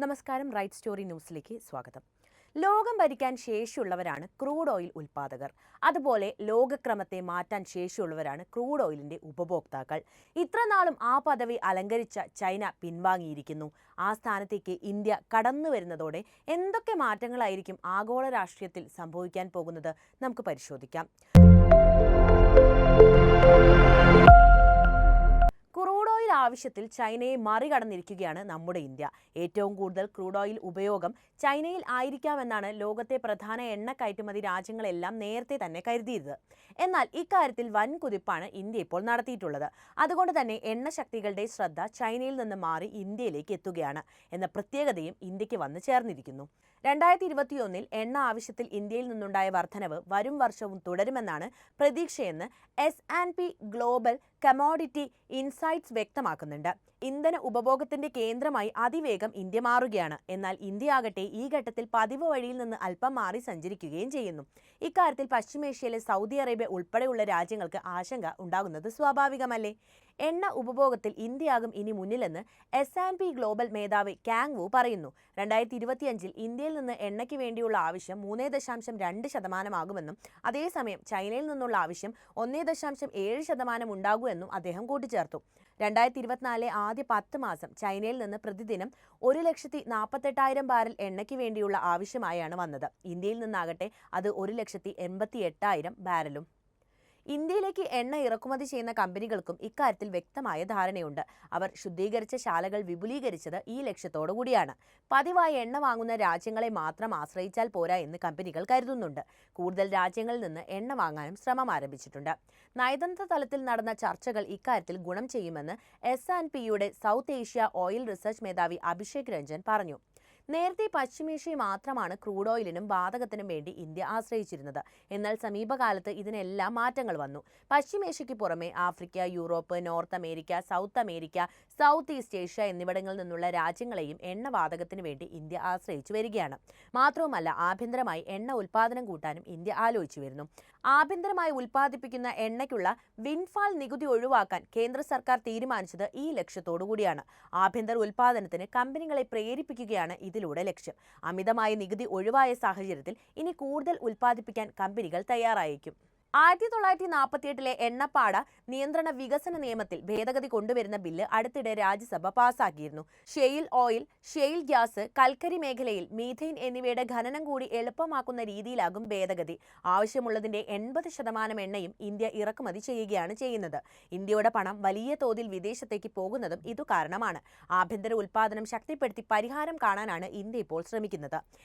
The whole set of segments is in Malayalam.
നമസ്കാരം, റൈറ്റ് സ്റ്റോറി ന്യൂസിലേക്ക് സ്വാഗതം. ലോകം ഭരിക്കാൻ ശേഷിയുള്ളവരാണ് ക്രൂഡ് ഓയിൽ ഉൽപ്പാദകർ. അതുപോലെ ലോകക്രമത്തെ മാറ്റാൻ ശേഷിയുള്ളവരാണ് ക്രൂഡ് ഓയിലിന്റെ ഉപഭോക്താക്കൾ. ഇത്രനാളും ആ പദവി അലങ്കരിച്ച ചൈന പിൻവാങ്ങിയിരിക്കുന്നു. ആ സ്ഥാനത്തേക്ക് ഇന്ത്യ കടന്നു വരുന്നതോടെ എന്തൊക്കെ മാറ്റങ്ങളായിരിക്കും ആഗോള രാഷ്ട്രീയത്തിൽ സംഭവിക്കാൻ പോകുന്നത് നമുക്ക് പരിശോധിക്കാം. ആവശ്യത്തിൽ ചൈനയെ മറികടന്നിരിക്കുകയാണ് നമ്മുടെ ഇന്ത്യ. ഏറ്റവും കൂടുതൽ ക്രൂഡ് ഓയിൽ ഉപയോഗം ചൈനയിൽ ആയിരിക്കാമെന്നാണ് ലോകത്തെ പ്രധാന എണ്ണ കയറ്റുമതി രാജ്യങ്ങളെല്ലാം നേരത്തെ തന്നെ കരുതിയത്. എന്നാൽ ഇക്കാര്യത്തിൽ വൻ കുതിപ്പാണ് ഇന്ത്യ ഇപ്പോൾ നടത്തിയിട്ടുള്ളത്. അതുകൊണ്ട് തന്നെ എണ്ണ ശക്തികളുടെ ശ്രദ്ധ ചൈനയിൽ നിന്ന് മാറി ഇന്ത്യയിലേക്ക് എത്തുകയാണ് എന്ന പ്രത്യേകതയും ഇന്ത്യക്ക് വന്നു ചേർന്നിരിക്കുന്നു. 2021 എണ്ണ ആവശ്യത്തിൽ ഇന്ത്യയിൽ നിന്നുണ്ടായ വർധനവ് വരും വർഷവും തുടരുമെന്നാണ് പ്രതീക്ഷയെന്ന് S&P ഗ്ലോബൽ കമോഡിറ്റി ഇൻസൈറ്റ്സ് വ്യക്തമാക്കുന്നുണ്ട്. ഇന്ധന ഉപഭോഗത്തിന്റെ കേന്ദ്രമായി അതിവേഗം ഇന്ത്യ മാറുകയാണ്. എന്നാൽ ഇന്ത്യ ആകട്ടെ ഈ ഘട്ടത്തിൽ പതിവ് വഴിയിൽ നിന്ന് അല്പം മാറി സഞ്ചരിക്കുകയും ചെയ്യുന്നു. ഇക്കാര്യത്തിൽ പശ്ചിമേഷ്യയിലെ സൗദി അറേബ്യ ഉൾപ്പെടെയുള്ള രാജ്യങ്ങൾക്ക് ആശങ്ക ഉണ്ടാകുന്നത് സ്വാഭാവികമല്ലേ? എണ്ണ ഉപഭോഗത്തിൽ ഇന്ത്യയാകും ഇനി മുന്നിലെന്ന് S&P ഗ്ലോബൽ മേധാവി കാങ് വു പറയുന്നു. 2025 ഇന്ത്യയിൽ നിന്ന് എണ്ണയ്ക്ക് വേണ്ടിയുള്ള ആവശ്യം 3.2% അതേസമയം ചൈനയിൽ നിന്നുള്ള ആവശ്യം 1.7% ഉണ്ടാകുമെന്നും അദ്ദേഹം കൂട്ടിച്ചേർത്തു. 2024 ആദ്യ 10 മാസം ചൈനയിൽ നിന്ന് പ്രതിദിനം 1,48,000 ബാരൽ എണ്ണയ്ക്ക് വേണ്ടിയുള്ള ആവശ്യമായാണ് വന്നത്. ഇന്ത്യയിൽ നിന്നാകട്ടെ അത് 1,88,000 ബാരലും. ഇന്ത്യയിലേക്ക് എണ്ണ ഇറക്കുമതി ചെയ്യുന്ന കമ്പനികൾക്കും ഇക്കാര്യത്തിൽ വ്യക്തമായ ധാരണയുണ്ട്. അവർ ശുദ്ധീകരിച്ച ശാലകൾ വിപുലീകരിച്ചത് ഈ ലക്ഷ്യത്തോടു കൂടിയാണ്. പതിവായി എണ്ണ വാങ്ങുന്ന രാജ്യങ്ങളെ മാത്രം ആശ്രയിച്ചാൽ പോരാ എന്ന് കമ്പനികൾ കരുതുന്നുണ്ട്. കൂടുതൽ രാജ്യങ്ങളിൽ നിന്ന് എണ്ണ വാങ്ങാനും ശ്രമം ആരംഭിച്ചിട്ടുണ്ട്. നയതന്ത്ര തലത്തിൽ നടന്ന ചർച്ചകൾ ഇക്കാര്യത്തിൽ ഗുണം ചെയ്യുമെന്ന് S&Pയുടെ സൗത്ത് ഏഷ്യ ഓയിൽ റിസർച്ച് മേധാവി അഭിഷേക് രഞ്ജൻ പറഞ്ഞു. നേരത്തെ പശ്ചിമേഷ്യയെ മാത്രമാണ് ക്രൂഡ് ഓയിലിനും വാതകത്തിനും വേണ്ടി ഇന്ത്യ ആശ്രയിച്ചിരുന്നത്. എന്നാൽ സമീപകാലത്ത് ഇതിനെല്ലാം മാറ്റങ്ങൾ വന്നു. പശ്ചിമേഷ്യയ്ക്ക് പുറമെ Africa, Europe, north America, south America, south east Asia എന്നിവിടങ്ങളിൽ നിന്നുള്ള രാജ്യങ്ങളെയും എണ്ണ വാതകത്തിന് വേണ്ടി ഇന്ത്യ ആശ്രയിച്ചു വരികയാണ്. മാത്രവുമല്ല, ആഭ്യന്തരമായി എണ്ണ ഉൽപ്പാദനം കൂട്ടാനും ഇന്ത്യ ആലോചിച്ചു വരുന്നു. ആഭ്യന്തരമായി ഉൽപ്പാദിപ്പിക്കുന്ന എണ്ണയ്ക്കുള്ള വിൻഫാൾ നികുതി ഒഴിവാക്കാൻ കേന്ദ്ര സർക്കാർ തീരുമാനിച്ചത് ഈ ലക്ഷ്യത്തോടു കൂടിയാണ്. ആഭ്യന്തര ഉൽപ്പാദനത്തിന് കമ്പനികളെ പ്രേരിപ്പിക്കുകയാണ് ഇതിലൂടെ ലക്ഷ്യം. അമിതമായ നികുതി ഒഴിവായ സാഹചര്യത്തിൽ ഇനി കൂടുതൽ ഉൽപ്പാദിപ്പിക്കാൻ കമ്പനികൾ തയ്യാറായേക്കും. 1948 എണ്ണപ്പാട നിയന്ത്രണ വികസന നിയമത്തിൽ ഭേദഗതി കൊണ്ടുവരുന്ന ബില്ല് അടുത്തിടെ രാജ്യസഭ പാസാക്കിയിരുന്നു. ഷെയിൽ ഓയിൽ, ഷെയിൽ ഗ്യാസ്, കൽക്കരി മേഖലയിൽ മീഥെയ്ൻ എന്നിവയുടെ ഖനനം കൂടി എളുപ്പമാക്കുന്ന രീതിയിലാകും ഭേദഗതി. ആവശ്യമുള്ളതിന്റെ 80% എണ്ണയും ഇന്ത്യ ഇറക്കുമതി ചെയ്യുകയാണ് ചെയ്യുന്നത്. ഇന്ത്യയുടെ പണം വലിയ തോതിൽ വിദേശത്തേക്ക് പോകുന്നതും ഇതു കാരണമാണ്. ആഭ്യന്തര ഉൽപ്പാദനം ശക്തിപ്പെടുത്തി പരിഹാരം കാണാനാണ് ഇന്ത്യ ഇപ്പോൾ ശ്രമിക്കുന്നത്.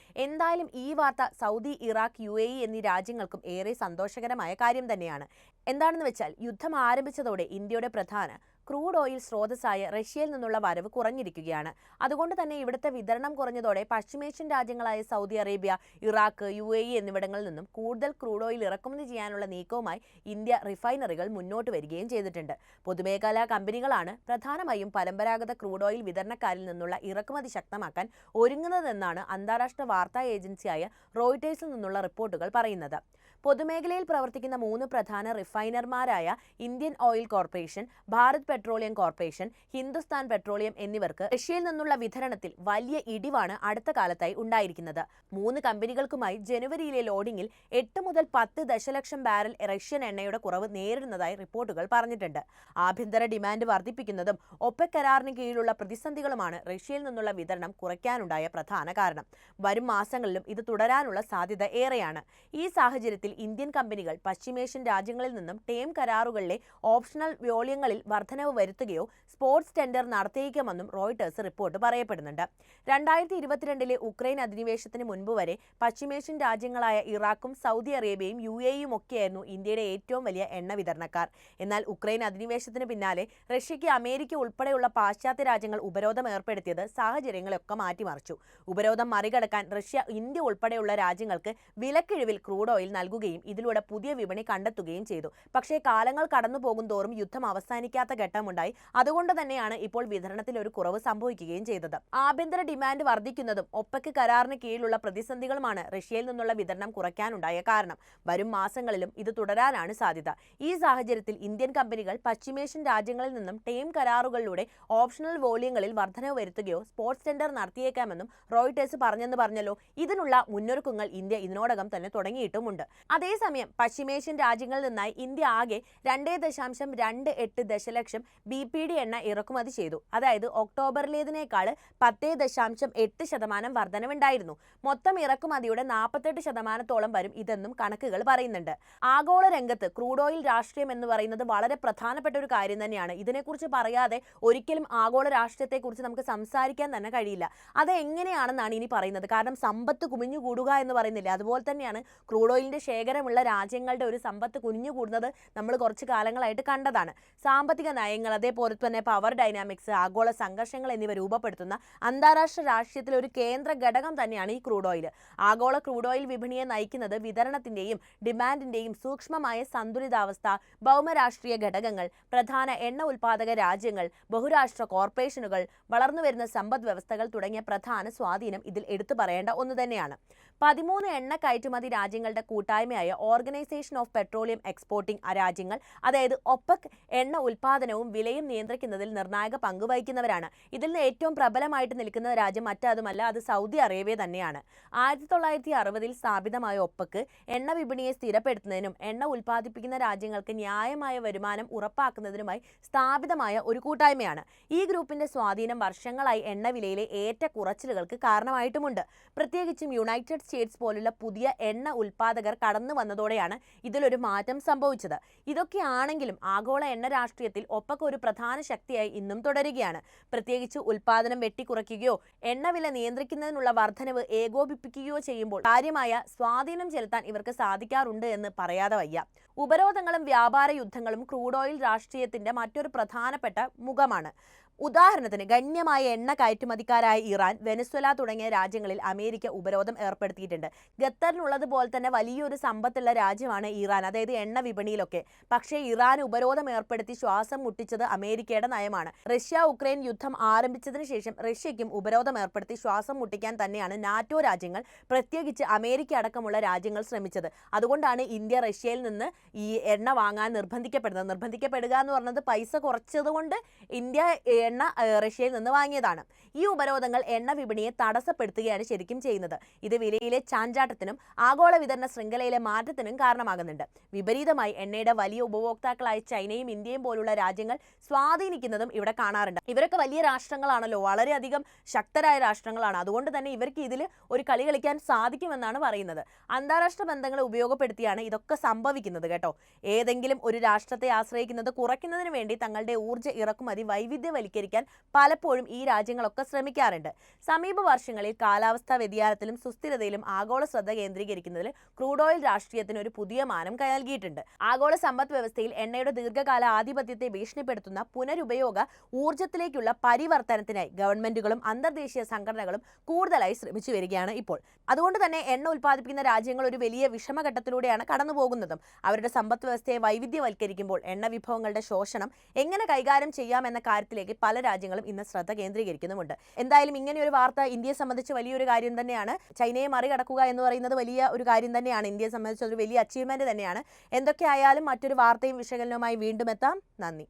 എന്തായാലും ഈ വാർത്ത സൗദി, ഇറാഖ്, UAE എന്നീ രാജ്യങ്ങൾക്കും ഏറെ സന്തോഷകരമായ കാര്യം തന്നെയാണ്. എന്താണെന്ന് വെച്ചാൽ, യുദ്ധം ആരംഭിച്ചതോടെ ഇന്ത്യയുടെ പ്രധാന ക്രൂഡ് ഓയിൽ സ്രോതസ്സായ റഷ്യയിൽ നിന്നുള്ള വരവ് കുറഞ്ഞിരിക്കുകയാണ്. അതുകൊണ്ട് തന്നെ ഇവിടുത്തെ വിതരണം കുറഞ്ഞതോടെ പശ്ചിമേഷ്യൻ രാജ്യങ്ങളായ സൗദി അറേബ്യ, ഇറാഖ്, UAE എന്നിവിടങ്ങളിൽ നിന്നും കൂടുതൽ ക്രൂഡ് ഓയിൽ ഇറക്കുമതി ചെയ്യാനുള്ള നീക്കവുമായി ഇന്ത്യ റിഫൈനറികൾ മുന്നോട്ട് വരികയും ചെയ്തിട്ടുണ്ട്. പൊതുമേഖലാ കമ്പനികളാണ് പ്രധാനമായും പരമ്പരാഗത ക്രൂഡ് ഓയിൽ വിതരണക്കാരിൽ നിന്നുള്ള ഇറക്കുമതി ശക്തമാക്കാൻ ഒരുങ്ങുന്നതെന്നാണ് അന്താരാഷ്ട്ര വാർത്താ ഏജൻസിയായ റോയിട്ടേഴ്സിൽ നിന്നുള്ള റിപ്പോർട്ടുകൾ പറയുന്നത്. പൊതുമേഖലയിൽ പ്രവർത്തിക്കുന്ന 3 പ്രധാന റിഫൈനർമാരായ Indian oil corporation, Bharat petroleum corporation, Hindustan petroleum എന്നിവർക്ക് റഷ്യയിൽ നിന്നുള്ള വിതരണത്തിൽ വലിയ ഇടിവാണ് അടുത്ത കാലത്തായി ഉണ്ടായിരിക്കുന്നത്. 3 കമ്പനികൾക്കുമായി ജനുവരിയിലെ ലോഡിംഗിൽ 8 മുതൽ 10 ദശലക്ഷം ബാരൽ റഷ്യൻ എണ്ണയുടെ കുറവ് നേരിടുന്നതായി റിപ്പോർട്ടുകൾ പറഞ്ഞിട്ടുണ്ട്. ആഭ്യന്തര ഡിമാൻഡ് വർദ്ധിപ്പിക്കുന്നതും ഒപെക് കരാറിന് കീഴിലുള്ള പ്രതിസന്ധികളുമാണ് റഷ്യയിൽ നിന്നുള്ള വിതരണം കുറയ്ക്കാനുണ്ടായ പ്രധാന കാരണം. വരും മാസങ്ങളിലും ഇത് തുടരാനുള്ള സാധ്യത ഏറെയാണ്. ഈ സാഹചര്യത്തിൽ ഇന്ത്യൻ കമ്പനികൾ പശ്ചിമേഷ്യൻ രാജ്യങ്ങളിൽ നിന്നും ടേം കരാറുകളിലെ ഓപ്ഷണൽ വോള്യങ്ങളിൽ വർധനവ് വരുത്തുകയോ സ്പോർട്സ് ടെൻഡർ നടത്തിയേക്കുമെന്നും റോയിട്ടേഴ്സ് റിപ്പോർട്ട് പറയപ്പെടുന്നുണ്ട്. 2022 ഉക്രൈൻ അധിനിവേശത്തിന് മുൻപ് വരെ പശ്ചിമേഷ്യൻ രാജ്യങ്ങളായ ഇറാഖും സൗദി അറേബ്യയും UAEയും ഒക്കെയായിരുന്നു ഇന്ത്യയുടെ ഏറ്റവും വലിയ എണ്ണ വിതരണക്കാർ. എന്നാൽ ഉക്രൈൻ അധിനിവേശത്തിന് പിന്നാലെ റഷ്യയ്ക്ക് അമേരിക്ക ഉൾപ്പെടെയുള്ള പാശ്ചാത്യ രാജ്യങ്ങൾ ഉപരോധം ഏർപ്പെടുത്തിയത് സാഹചര്യങ്ങളൊക്കെ മാറ്റിമറിച്ചു. ഉപരോധം മറികടക്കാൻ റഷ്യ, ഇന്ത്യ ഉൾപ്പെടെയുള്ള രാജ്യങ്ങൾക്ക് വിലക്കിഴിവിൽ ക്രൂഡ് ഓയിൽ നൽകുകയും മാറുകയും ഇതിലൂടെ പുതിയ വിപണി കണ്ടെത്തുകയും ചെയ്തു. പക്ഷേ കാലങ്ങൾ കടന്നു പോകുന്തോറും യുദ്ധം അവസാനിക്കാത്ത ഘട്ടമുണ്ടായി. അതുകൊണ്ട് തന്നെയാണ് ഇപ്പോൾ വിതരണത്തിൽ ഒരു കുറവ് സംഭവിക്കുകയും ചെയ്തത്. ആഭ്യന്തര ഡിമാൻഡ് വർദ്ധിക്കുന്നതും ഒപെക് കരാറിന് കീഴിലുള്ള പ്രതിസന്ധികളുമാണ് റഷ്യയിൽ നിന്നുള്ള വിതരണം കുറയ്ക്കാനുണ്ടായ കാരണം. വരും മാസങ്ങളിലും ഇത് തുടരാനാണ് സാധ്യത. ഈ സാഹചര്യത്തിൽ ഇന്ത്യൻ കമ്പനികൾ പശ്ചിമേഷ്യൻ രാജ്യങ്ങളിൽ നിന്നും ടേം കരാറുകളിലൂടെ ഓപ്ഷണൽ വോള്യങ്ങളിൽ വർധനവ് വരുത്തുകയോ സ്പോർട്സ് ടെൻഡർ നടത്തിയേക്കാമെന്നും റോയിട്ടേഴ്സ് പറഞ്ഞല്ലോ. ഇതിനുള്ള മുന്നൊരുക്കങ്ങൾ ഇന്ത്യ ഇതിനോടകം തന്നെ തുടങ്ങിയിട്ടുമുണ്ട്. അതേസമയം പശ്ചിമേഷ്യൻ രാജ്യങ്ങളിൽ നിന്നായി ഇന്ത്യ ആകെ 2.28 ദശലക്ഷം BPD എണ്ണ ഇറക്കുമതി ചെയ്തു. അതായത് ഒക്ടോബറിലേതിനേക്കാൾ 10.8% വർധനവുണ്ടായിരുന്നു. മൊത്തം ഇറക്കുമതിയുടെ 48% വരും ഇതെന്നും കണക്കുകൾ പറയുന്നുണ്ട്. ആഗോള രംഗത്ത് ക്രൂഡ് ഓയിൽ രാഷ്ട്രീയം എന്ന് പറയുന്നത് വളരെ പ്രധാനപ്പെട്ട ഒരു കാര്യം തന്നെയാണ്. ഇതിനെക്കുറിച്ച് പറയാതെ ഒരിക്കലും ആഗോള രാഷ്ട്രീയത്തെക്കുറിച്ച് നമുക്ക് സംസാരിക്കാൻ തന്നെ കഴിയില്ല. അത് എങ്ങനെയാണെന്നാണ് ഇനി പറയുന്നത്. കാരണം സമ്പത്ത് കുമിഞ്ഞുകൂടുക എന്ന് പറയുന്നില്ല, അതുപോലെ തന്നെയാണ് ക്രൂഡ് ഓയിലിന്റെ ശേഖരമുള്ള രാജ്യങ്ങളുടെ ഒരു സമ്പത്ത് കുഞ്ഞുകൂടുന്നത് നമ്മൾ കുറച്ച് കാലങ്ങളായിട്ട് കണ്ടതാണ്. സാമ്പത്തിക നയങ്ങൾ, അതേപോലെ തന്നെ പവർ ഡൈനാമിക്സ്, ആഗോള സംഘർഷങ്ങൾ എന്നിവ രൂപപ്പെടുത്തുന്ന അന്താരാഷ്ട്ര രാഷ്ട്രീയത്തിൽ ഒരു കേന്ദ്ര ഘടകം തന്നെയാണ് ഈ ക്രൂഡ് ഓയിൽ. ആഗോള ക്രൂഡ് ഓയിൽ വിപണിയെ നയിക്കുന്നത് വിതരണത്തിന്റെയും ഡിമാൻഡിന്റെയും സൂക്ഷ്മമായ സന്തുലിതാവസ്ഥ, ഭൗമരാഷ്ട്രീയ ഘടകങ്ങൾ, പ്രധാന എണ്ണ ഉൽപാദക രാജ്യങ്ങൾ, ബഹുരാഷ്ട്ര കോർപ്പറേഷനുകൾ, വളർന്നുവരുന്ന സമ്പദ് വ്യവസ്ഥകൾ തുടങ്ങിയ പ്രധാന സ്വാധീനം ഇതിൽ എടുത്തു പറയേണ്ട ഒന്ന് തന്നെയാണ്. 13 എണ്ണ കയറ്റുമതി രാജ്യങ്ങളുടെ കൂട്ടായ്മയായ ഓർഗനൈസേഷൻ ഓഫ് പെട്രോളിയം എക്സ്പോർട്ടിംഗ് രാജ്യങ്ങൾ, അതായത് ഒപെക്, എണ്ണ ഉൽപാദനവും വിലയും നിയന്ത്രിക്കുന്നതിൽ നിർണായക പങ്ക് വഹിക്കുന്നവരാണ്. ഇതിൽ നിന്ന് ഏറ്റവും പ്രബലമായിട്ട് നിൽക്കുന്ന രാജ്യം മറ്റാരുമല്ല, അത് സൗദി അറേബ്യ തന്നെയാണ്. 1960-ൽ സ്ഥാപിതമായ ഒപെക് എണ്ണ വിപണിയെ സ്ഥിരപ്പെടുത്തുന്നതിനും എണ്ണ ഉൽപ്പാദിപ്പിക്കുന്ന രാജ്യങ്ങൾക്ക് ന്യായമായ വരുമാനം ഉറപ്പാക്കുന്നതിനുമായി സ്ഥാപിതമായ ഒരു കൂട്ടായ്മയാണ്. ഈ ഗ്രൂപ്പിന്റെ സ്വാധീനം വർഷങ്ങളായി എണ്ണവിലയിലെ ഏറ്റക്കുറച്ചിലുകൾക്ക് കാരണമായിട്ടുമുണ്ട്. പ്രത്യേകിച്ചും യുണൈറ്റഡ് സ്റ്റേറ്റ്സ് പോലുള്ള പുതിയ എണ്ണ ഉൽപ്പാദകർ കടന്നു വന്നതോടെയാണ് ഇതിലൊരു മാറ്റം സംഭവിച്ചത്. ഇതൊക്കെയാണെങ്കിലും ആഗോള എണ്ണ രാഷ്ട്രീയത്തിൽ ഒപെക് ഒരു പ്രധാന ശക്തിയായി ഇന്നും തുടരുകയാണ്. പ്രത്യേകിച്ച് ഉൽപ്പാദനം വെട്ടിക്കുറയ്ക്കുകയോ എണ്ണവില നിയന്ത്രിക്കുന്നതിനുള്ള വർധനവ് ഏകോപിപ്പിക്കുകയോ ചെയ്യുമ്പോൾ കാര്യമായ സ്വാധീനം ചെലുത്താൻ ഇവർക്ക് സാധിക്കാറുണ്ട് എന്ന് പറയാതെ വയ്യ. ഉപരോധങ്ങളും വ്യാപാര യുദ്ധങ്ങളും ക്രൂഡ് ഓയിൽ രാഷ്ട്രീയത്തിന്റെ മറ്റൊരു പ്രധാനപ്പെട്ട മുഖമാണ്. ഉദാഹരണത്തിന് ഗണ്യമായ എണ്ണ കയറ്റുമതിക്കാരായ ഇറാൻ, വെനസ്വേല തുടങ്ങിയ രാജ്യങ്ങളിൽ അമേരിക്ക ഉപരോധം ഏർപ്പെടുത്തിയിട്ടുണ്ട്. ഖത്തറിനുള്ളതുപോലെ തന്നെ വലിയൊരു സമ്പത്തുള്ള രാജ്യമാണ് ഇറാൻ, അതായത് എണ്ണ വിപണിയിലൊക്കെ. പക്ഷേ ഇറാൻ ഉപരോധം ഏർപ്പെടുത്തി ശ്വാസം മുട്ടിച്ചത് അമേരിക്കയുടെ നയമാണ്. റഷ്യ ഉക്രൈൻ യുദ്ധം ആരംഭിച്ചതിന് ശേഷം റഷ്യയ്ക്കും ഉപരോധം ഏർപ്പെടുത്തി ശ്വാസം മുട്ടിക്കാൻ തന്നെയാണ് നാറ്റോ രാജ്യങ്ങൾ, പ്രത്യേകിച്ച് അമേരിക്ക അടക്കമുള്ള രാജ്യങ്ങൾ ശ്രമിച്ചത്. അതുകൊണ്ടാണ് ഇന്ത്യ റഷ്യയിൽ നിന്ന് ഈ എണ്ണ വാങ്ങാൻ നിർബന്ധിക്കപ്പെടുക എന്ന് പറഞ്ഞത് പൈസ കുറച്ചതുകൊണ്ട് ഇന്ത്യ എണ്ണ റഷ്യയിൽ നിന്ന് വാങ്ങിയതാണ്. ഈ ഉപരോധങ്ങൾ എണ്ണ വിപണിയെ തടസ്സപ്പെടുത്തുകയാണ് ശരിക്കും ചെയ്യുന്നത്. ഇത് വിലയിലെ ചാഞ്ചാട്ടത്തിനും ആഗോള വിതരണ ശൃംഖലയിലെ മാറ്റത്തിനും കാരണമാകുന്നുണ്ട്. വിപരീതമായി എണ്ണയുടെ വലിയ ഉപഭോക്താക്കളായ ചൈനയും ഇന്ത്യയും പോലുള്ള രാജ്യങ്ങൾ സ്വാധീനിക്കുന്നതും ഇവിടെ കാണാറുണ്ട്. ഇവരൊക്കെ വലിയ രാഷ്ട്രങ്ങളാണല്ലോ, വളരെയധികം ശക്തരായ രാഷ്ട്രങ്ങളാണ്. അതുകൊണ്ട് തന്നെ ഇവർക്ക് ഇതിൽ ഒരു കളി കളിക്കാൻ സാധിക്കുമെന്നാണ് പറയുന്നത്. അന്താരാഷ്ട്ര ബന്ധങ്ങളെ ഉപയോഗപ്പെടുത്തിയാണ് ഇതൊക്കെ സംഭവിക്കുന്നത് കേട്ടോ. ഏതെങ്കിലും ഒരു രാഷ്ട്രത്തെ ആശ്രയിക്കുന്നത് കുറയ്ക്കുന്നതിന് വേണ്ടി തങ്ങളുടെ ഊർജ്ജ ഇറക്കുമതി വൈവിധ്യവൽക്കരിക്കാൻ പലപ്പോഴും ഈ രാജ്യങ്ങളൊക്കെ ശ്രമിക്കാറുണ്ട്. സമീപ വർഷങ്ങളിൽ കാലാവസ്ഥാ വ്യതിയാനത്തിലും സുസ്ഥിരതയിലും ആഗോള ശ്രദ്ധ കേന്ദ്രീകരിക്കുന്നതിൽ ക്രൂഡ് ഓയിൽ രാഷ്ട്രീയത്തിന് ഒരു പുതിയ മാനം നൽകിയിട്ടുണ്ട്. ആഗോള സമ്പദ് വ്യവസ്ഥയിൽ എണ്ണയുടെ ദീർഘകാല ആധിപത്യത്തെ ഭീഷണിപ്പെടുത്തുന്ന പുനരുപയോഗ ഊർജ്ജത്തിലേക്കുള്ള പരിവർത്തനത്തിനായി ഗവൺമെന്റുകളും അന്തർദേശീയ സംഘടനകളും കൂടുതലായി ശ്രമിച്ചു വരികയാണ് ഇപ്പോൾ. അതുകൊണ്ട് തന്നെ എണ്ണ ഉൽപ്പാദിപ്പിക്കുന്ന രാജ്യങ്ങൾ ഒരു വലിയ വിഷമഘട്ടത്തിലൂടെയാണ് കടന്നുപോകുന്നതും. അവരുടെ സമ്പദ് വ്യവസ്ഥയെ വൈവിധ്യവൽക്കരിക്കുമ്പോൾ എണ്ണ വിഭവങ്ങളുടെ ശോഷണം എങ്ങനെ കൈകാര്യം ചെയ്യാമെന്ന കാര്യത്തിലേക്ക് പല രാജ്യങ്ങളും ഇന്ന് ശ്രദ്ധ കേന്ദ്രീകരിക്കുന്നുമുണ്ട്. എന്തായാലും ഇങ്ങനെ ഒരു വാർത്ത ഇന്ത്യയെ സംബന്ധിച്ച് വലിയൊരു കാര്യം തന്നെയാണ്. ചൈനയെ മറികടക്കുക എന്ന് പറയുന്നത് വലിയ ഒരു കാര്യം തന്നെയാണ്. ഇന്ത്യയെ സംബന്ധിച്ച് ഒരു വലിയ അച്ചീവ്മെന്റ് തന്നെയാണ്. എന്തൊക്കെയായാലും മറ്റൊരു വാർത്തയും വിശകലനവുമായി വീണ്ടും എത്താം. നന്ദി.